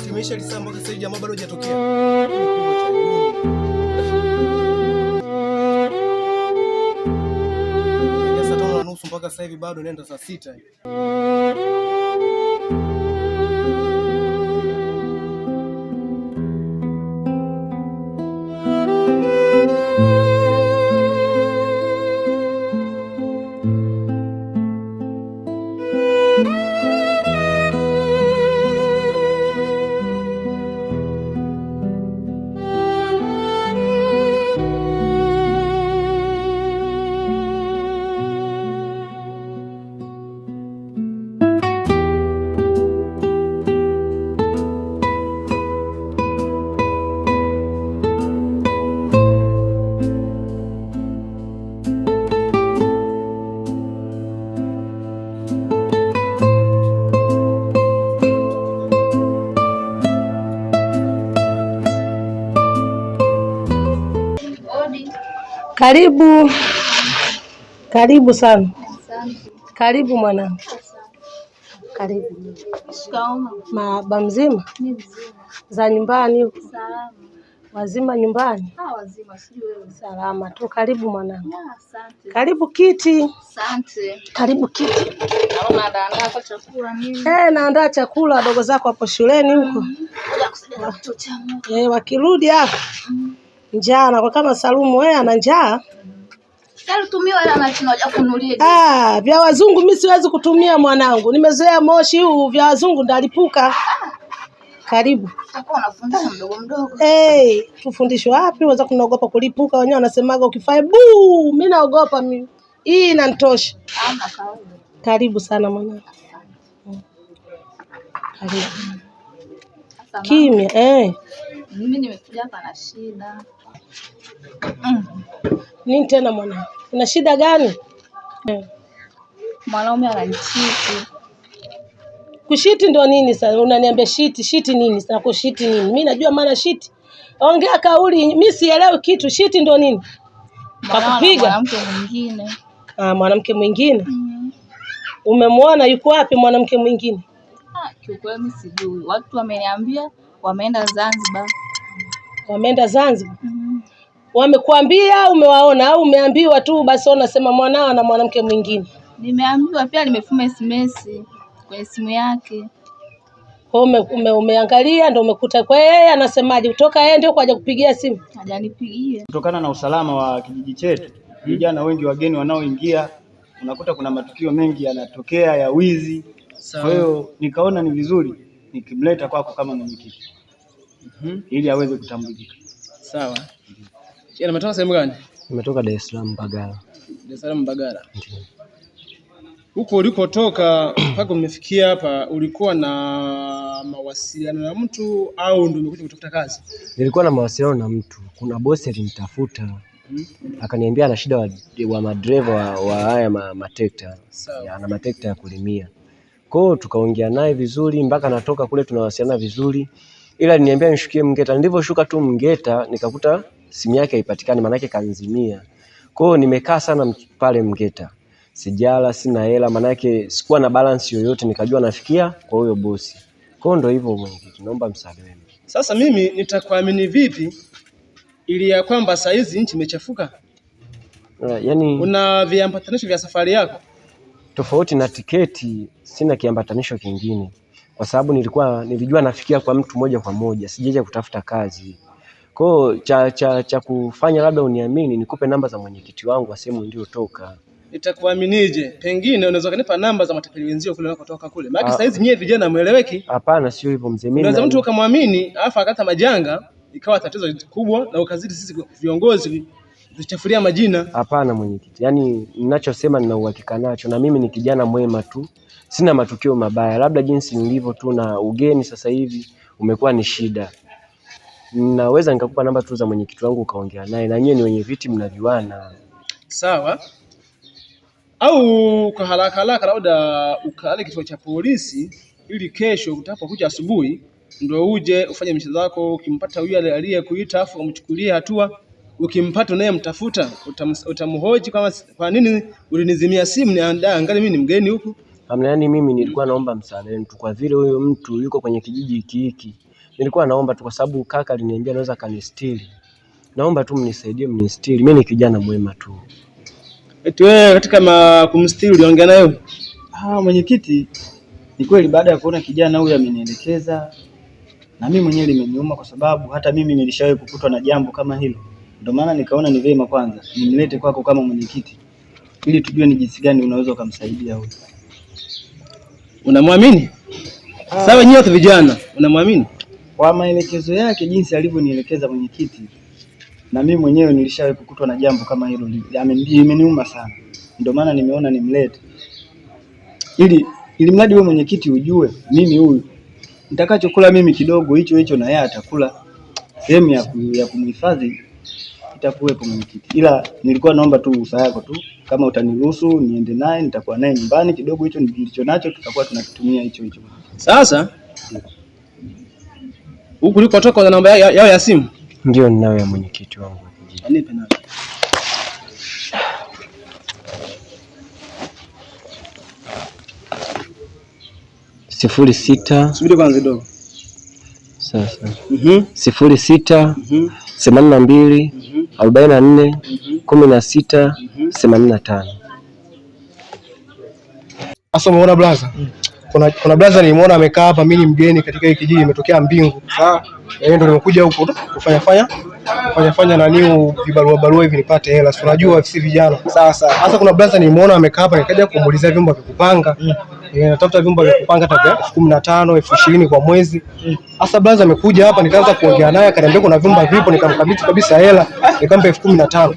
kimeisha lisaa mpaka sasa jamaa bado hajatokea. Saa 5:30 mpaka sasa hivi bado nenda saa 6. Karibu. Karibu sana. Karibu mwanangu. Karibu. Baba mzima? Za nyumbani huko? Salama. Wazima nyumbani? Wazima, sijui wewe. Salama tu. Karibu mwanangu. Asante. Karibu kiti. Asante. Karibu kiti. Naona naandaa chakula nini? Naandaa chakula, wadogo zako hapo shuleni huko. Ngoja kusaidia watoto changu. Wakirudi hapa. Njaa kwa kama Salumu wewe ana njaa. Tumiwa na machinoja kunulia. Vya wazungu mimi siwezi kutumia mwanangu. Nimezoea moshi huu, vya wazungu ndalipuka. Karibu. Utakuwa unafundisha mdogo mdogo. Tufundishwe wapi? Unaweza kunaogopa kulipuka, wenyewe wanasemaga ukifanya buu, mimi naogopa mimi. Hii inanitosha. Karibu sana mwanangu. Karibu. Kimya, Mimi nimekuja hapa na shida. Nini tena mwanangu? Una shida gani? Mwanaume ananichiti. Kushiti ndo nini sasa? Unaniambia shiti nini? Sasa kushiti nini? Mimi najua maana shiti. Ongea kauli, mimi sielewi kitu. Shiti ndo nini? Kakupiga mwanamke mwingine. Mwanamke mwingine? Umemwona yuko wapi mwanamke mwingine? Kiukweli mimi sijui. Watu wameniambia wameenda Zanzibar. Wameenda Zanzibar? Wamekuambia umewaona au umeambiwa tu basi unasema mwanao na mwanamke mwingine? Nimeambiwa, pia nimefuma SMS kwenye simu yake. Umeangalia ndio umekuta kwa yeye anasemaje? Kutoka yeye ndio kwaje kupigia simu? Hajanipigia. Kutokana na usalama wa kijiji chetu, vijana wengi wageni wanaoingia, unakuta kuna matukio mengi yanatokea ya wizi. Kwa hiyo nikaona ni vizuri nikimleta kwako kama mwenyekiti. Ili aweze kutambulika. Sawa. Umetoka sehemu gani? Nimetoka Dar es Salaam Mbagala. Dar es Salaam Mbagala. Ndio. Huko ulikotoka mpaka umefikia hapa ulikuwa na mawasiliano na mtu au ndio umekuja kutafuta kazi? Nilikuwa na mawasiliano na mtu. Kuna bosi alinitafuta. Akaniambia ana shida wa madereva wa haya matrekta. Ana matrekta ya kulimia. Kwa hiyo tukaongea naye vizuri mpaka natoka kule tunawasiliana vizuri. Ila aliniambia nishukie Mgeta. Nilivyoshuka tu Mgeta nikakuta simu yake haipatikani, maana yake kanzimia. Kwa hiyo nimekaa sana pale Mgeta. Sijala, sina hela, maana yake sikuwa na balance yoyote, nikajua nafikia kwa huyo bosi. Kwa hiyo ndio hivyo mwenyekiti, naomba msaada wenu. Sasa mimi nitakuamini vipi ili ya kwamba saa hizi nchi imechafuka? Yaani una viambatanisho vya safari yako? Tofauti na tiketi sina kiambatanisho kingine. Kwa sababu nilijua nafikia kwa mtu moja kwa moja, sijaje kutafuta kazi. Kwa hiyo cha kufanya labda uniamini nikupe namba za mwenyekiti wangu wa sehemu ndio toka. Nitakuaminije? Pengine unaweza kunipa namba za matapeli wenzio kule unakotoka kule. Maana sasa hizi nyewe vijana mueleweki. Hapana, sio hivyo mzee. Mimi unaweza mtu ukamwamini alafu akata majanga ikawa tatizo kubwa na ukazidi sisi viongozi tuchafuria majina. Hapana mwenyekiti. Yaani ninachosema nina uhakika nacho, na mimi ni kijana mwema tu. Sina matukio mabaya. Labda jinsi nilivyo tu na ugeni sasa hivi umekuwa ni shida. Naweza nikakupa namba tu za mwenyekiti wangu ukaongea naye, na nyinyi ni wenye viti mnajuana. Sawa. Au kwa haraka labda ukaale kituo cha polisi ili kesho utakapokuja asubuhi ndio uje ufanye mishe zako. Ukimpata huyu aliyekuita afu umchukulie hatua. Ukimpata naye mtafuta, utamhoji kama kwa nini ulinizimia simu, ni angali mimi ni mgeni huku. Hamna, yani mimi nilikuwa naomba msaada wenu kwa vile huyo mtu yuko kwenye kijiji hiki Nilikuwa naomba tu kwa sababu kaka aliniambia anaweza kanistiri. Naomba tu mnisaidie mnistiri. Mimi ni kijana mwema tu. Eti wewe katika kumstiri uliongea naye? Mwenyekiti, ni kweli baada ya kuona kijana huyu amenielekeza na mimi mwenyewe limeniuma kwa sababu hata mimi nilishawahi kukutwa na jambo kama hilo. Ndio maana nikaona ni vyema kwanza nimlete kwako kama mwenyekiti ili tujue ni jinsi gani unaweza kumsaidia huyu. Unamwamini? Sawa nyote vijana, unamwamini? Kwa maelekezo yake jinsi alivyonielekeza mwenyekiti, na mimi mwenyewe nilishawahi kukutwa na jambo kama hilo, imeniuma sana. Ndio maana nimeona nimlete ili mradi wewe mwenyekiti ujue mimi huyu nitakachokula mimi kidogo hicho na yeye atakula, sehemu ya kumhifadhi itakuwepo mwenyekiti. Ila nilikuwa naomba tu ruhusa yako tu, kama utaniruhusu niende naye, nitakuwa naye nyumbani kidogo, hicho nilicho nacho tutakuwa tunakitumia hicho. Sasa huku ulikotoka na namba yao ya simu? Ndio ninayo ya mwenyekiti wangu. Anipe nayo. Sifuri sita. Subiri kwanza kidogo. Sasa. 06 82 44 16 85. Sasa umeona blaza? Kuna blaza nimeona amekaa hapa, mimi ni mgeni katika hiki kijiji, nimetokea Mbingu. Sawa? Ndio nimekuja huko kufanya nani vibarua hivi nipate hela. Si unajua sisi vijana. Sasa kuna blaza nimeona amekaa hapa, nikaja kumuulizia vyumba vya kupanga. Natafuta vyumba vya kupanga hata 15,000, 20,000 kwa mwezi. Sasa blaza amekuja hapa, nikaanza kuongea naye, akaniambia kuna vyumba vipo, nikamkabidhi kabisa hela, nikampa 15,000.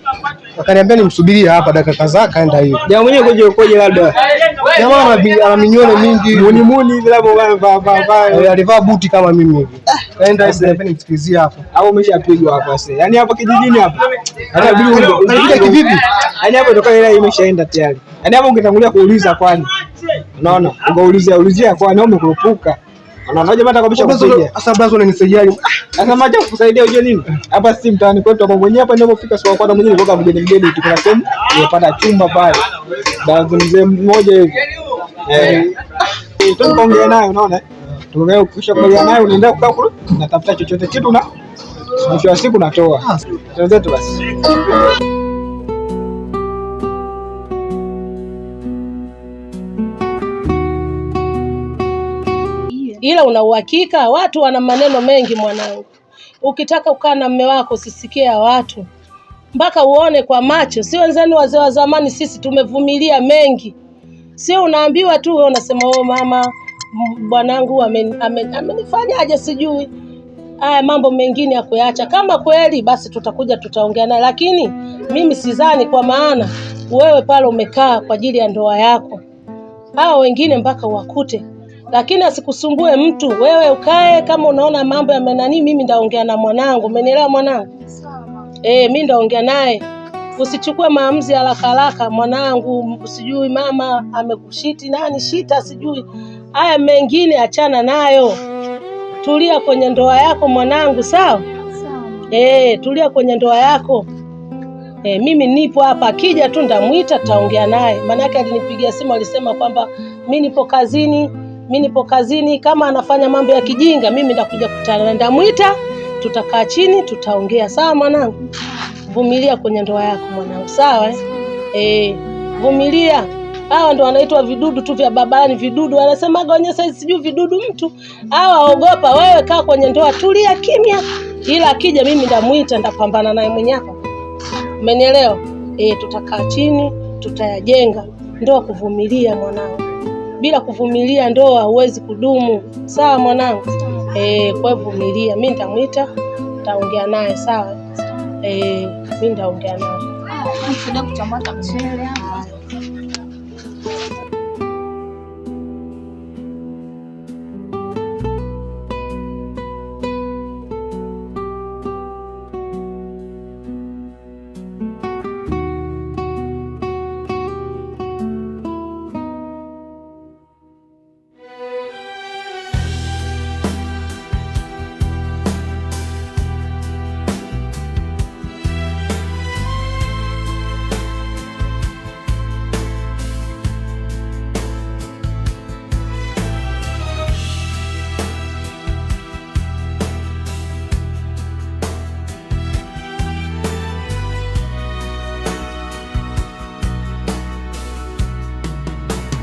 Akaniambia nimsubirie hapa dakika kadhaa, kaenda hiyo. Jamaa mwenyewe koje labda. Jamaa ana minyole mingi, muni hivi labda alivaa buti kama mimi hivi. Kaenda hiyo, sasa nimsikilizie hapo. Au umeshapigwa hapa sasa. Yaani hapa kijijini hapa. Unapiga kivipi? Yaani hapo ndio ile imeshaenda tayari. Yaani hapo ungetangulia kuuliza kwani. Unaona? Ungeulizia kwani au umekurupuka. Unaonaje bata kabisa kusaidia. Sasa blazo unanisaidiaje? Sasa maji kukusaidia uje nini? Hapa si mtaani kwetu hapo mwenyewe hapa ninapofika sio kwa mwenyewe nilikuwa mgeni tu, kuna sehemu nimepata chumba pale. Baadhi mzee mmoja hivi. Tukaongea naye, unaona? Tukaongea kisha kuongea naye, unaenda kukaa kule, unatafuta chochote kitu na mwisho wa siku natoa. Tuanze tu basi. Ila una uhakika? Watu wana maneno mengi mwanangu. Ukitaka kukaa na mume wako usisikie ya watu, mpaka uone kwa macho. Si wenzani wazee wa zamani, sisi tumevumilia mengi. Sio unaambiwa tu wewe unasema mama bwanangu amenifanyaje sijui. Haya mambo mengine ya kuacha. Kama kweli basi tutakuja tutaongea naye, lakini mimi sidhani, kwa maana wewe pale umekaa kwa ajili ya ndoa yako. Hao wengine mpaka wakute. Lakini asikusumbue mtu, wewe ukae kama unaona mambo yamenani, mimi ndaongea na mwanangu. Umenielewa mwanangu? Sawa. Mimi ndaongea naye. Usichukue maamuzi haraka mwanangu, sijui mama amekushiti nani shita sijui. Haya mengine achana nayo. Tulia kwenye ndoa yako mwanangu, sawa? Sawa. Tulia kwenye ndoa yako. Mimi nipo hapa, akija tu ndamuita taongea naye. Maana yake alinipigia simu alisema kwamba mimi nipo kazini, kama anafanya mambo ya kijinga mimi ndakuja kutana, ndamuita, tutakaa chini tutaongea. Sawa mwanangu? Vumilia kwenye ndoa yako mwanangu, sawa? Vumilia. Hawa ndo wanaitwa vidudu tu vya babani, vidudu wanasemaga wenyewe sasa sijui vidudu mtu. Hawa ogopa, wewe kaa kwenye ndoa, tulia kimya. Ila akija mimi ndamuita, ndapambana naye mwenyewe. Umenielewa? Tutakaa chini, tutayajenga. Ndoa kuvumilia mwanangu. Bila kuvumilia ndoa huwezi kudumu. Sawa mwanangu? Kwa vumilia. Mimi nitamuita, taongea naye, sawa? Mimi ndaongea naye. Ndio kuchambata mchele hapa.